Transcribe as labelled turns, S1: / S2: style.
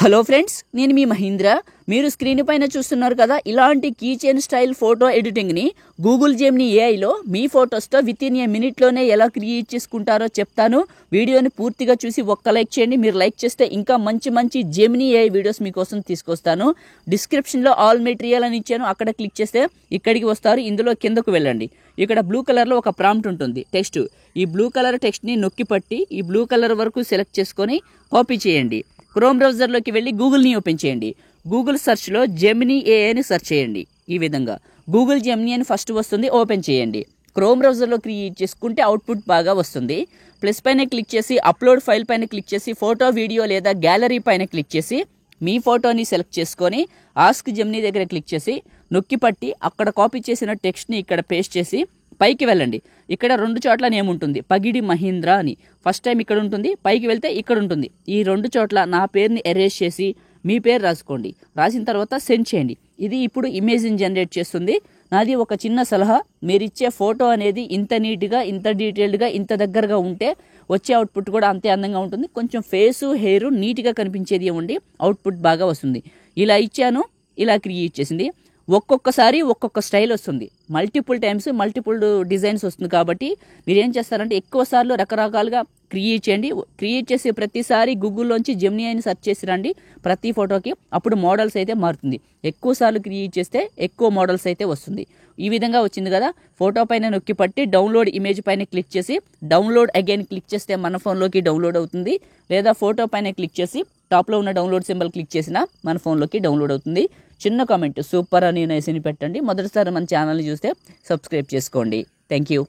S1: Hello friends, నేను మీ మహీంద్ర. మీరు screen పైన చూస్తున్నారు కదా, ఇలాంటి కీ చైన్ స్టైల్ ఫోటో ఎడిటింగ్ని గూగుల్ జెమినీ ఏఐలో మీ ఫొటోస్తో విత్ ఇన్ ఏ మినిట్లోనే ఎలా క్రియేట్ చేసుకుంటారో చెప్తాను. వీడియోని పూర్తిగా చూసి ఒక్క లైక్ చేయండి. మీరు లైక్ చేస్తే ఇంకా మంచి మంచి జెమినీ ఏఐ వీడియోస్ మీకోసం తీసుకొస్తాను. డిస్క్రిప్షన్లో ఆల్ మెటీరియల్ అని ఇచ్చాను, అక్కడ క్లిక్ చేస్తే ఇక్కడికి వస్తారు. ఇందులో కిందకు వెళ్ళండి. ఇక్కడ బ్లూ కలర్లో ఒక ప్రాంప్ట్ ఉంటుంది, టెక్స్ట్. ఈ బ్లూ కలర్ టెక్స్ట్ని నొక్కి పట్టి ఈ బ్లూ కలర్ వరకు సెలెక్ట్ చేసుకొని కాపీ చేయండి. క్రోమ్ బ్రౌజర్లోకి వెళ్ళి గూగుల్ని ఓపెన్ చేయండి. గూగుల్ సెర్చ్లో జెమినీ ఏఐని సెర్చ్ చేయండి. ఈ విధంగా గూగుల్ జెమినీ అని ఫస్ట్ వస్తుంది, ఓపెన్ చేయండి. క్రోమ్ బ్రౌజర్లో క్రియేట్ చేసుకుంటే అవుట్పుట్ బాగా వస్తుంది. ప్లస్ పైన క్లిక్ చేసి అప్లోడ్ ఫైల్ పైన క్లిక్ చేసి ఫోటో, వీడియో లేదా గ్యాలరీ పైన క్లిక్ చేసి మీ ఫోటోని సెలెక్ట్ చేసుకొని ఆస్క్ జెమినీ దగ్గర క్లిక్ చేసి నొక్కి పట్టి అక్కడ కాపీ చేసిన టెక్స్ట్ని ఇక్కడ పేస్ట్ చేసి పైకి వెళ్ళండి. ఇక్కడ 2 చోట్ల నేమ్ ఉంటుంది, పగిడి మహీంద్ర అని. ఫస్ట్ టైం ఇక్కడ ఉంటుంది, పైకి వెళ్తే ఇక్కడ ఉంటుంది. ఈ 2 చోట్ల నా పేరుని ఎరేజ్ చేసి మీ పేరు రాసుకోండి. రాసిన తర్వాత సెండ్ చేయండి. ఇది ఇప్పుడు ఇమేజ్ని జనరేట్ చేస్తుంది. నాది ఒక చిన్న సలహా, మీరు ఇచ్చే ఫోటో అనేది ఇంత నీట్గా, ఇంత డీటెయిల్డ్గా, ఇంత దగ్గరగా ఉంటే వచ్చే అవుట్పుట్ కూడా అంతే అందంగా ఉంటుంది. కొంచెం ఫేసు, హెయిర్ నీట్గా కనిపించేది ఇవ్వండి, అవుట్పుట్ బాగా వస్తుంది. ఇలా ఇచ్చాను, ఇలా క్రియేట్ చేసింది. ఒక్కొక్కసారి ఒక్కొక్క స్టైల్ వస్తుంది, మల్టిపుల్ టైమ్స్ మల్టిపుల్ డిజైన్స్ వస్తుంది. కాబట్టి మీరు ఏం చేస్తారంటే ఎక్కువ సార్లు రకరకాలుగా క్రియేట్ చేయండి. క్రియేట్ చేసే ప్రతిసారి గూగుల్లోంచి జెమినీ అని సెర్చ్ చేసి రండి ప్రతి ఫోటోకి. అప్పుడు మోడల్స్ అయితే మారుతుంది. ఎక్కువ సార్లు క్రియేట్ చేస్తే ఎక్కువ మోడల్స్ అయితే వస్తుంది. ఈ విధంగా వచ్చింది కదా. ఫోటో పైన నొక్కి పట్టి డౌన్లోడ్ ఇమేజ్ పైన క్లిక్ చేసి డౌన్లోడ్ అగైన్ క్లిక్ చేస్తే మన ఫోన్లోకి డౌన్లోడ్ అవుతుంది. లేదా ఫోటో పైన క్లిక్ చేసి టాప్లో ఉన్న డౌన్లోడ్ సింబల్ క్లిక్ చేసినా మన ఫోన్లోకి డౌన్లోడ్ అవుతుంది. చిన్న కామెంట్ సూపర్ అని నేసిని పెట్టండి. మొదటిసారి మన ఛానల్ని చూస్తే సబ్స్క్రైబ్ చేసుకోండి. Thank you.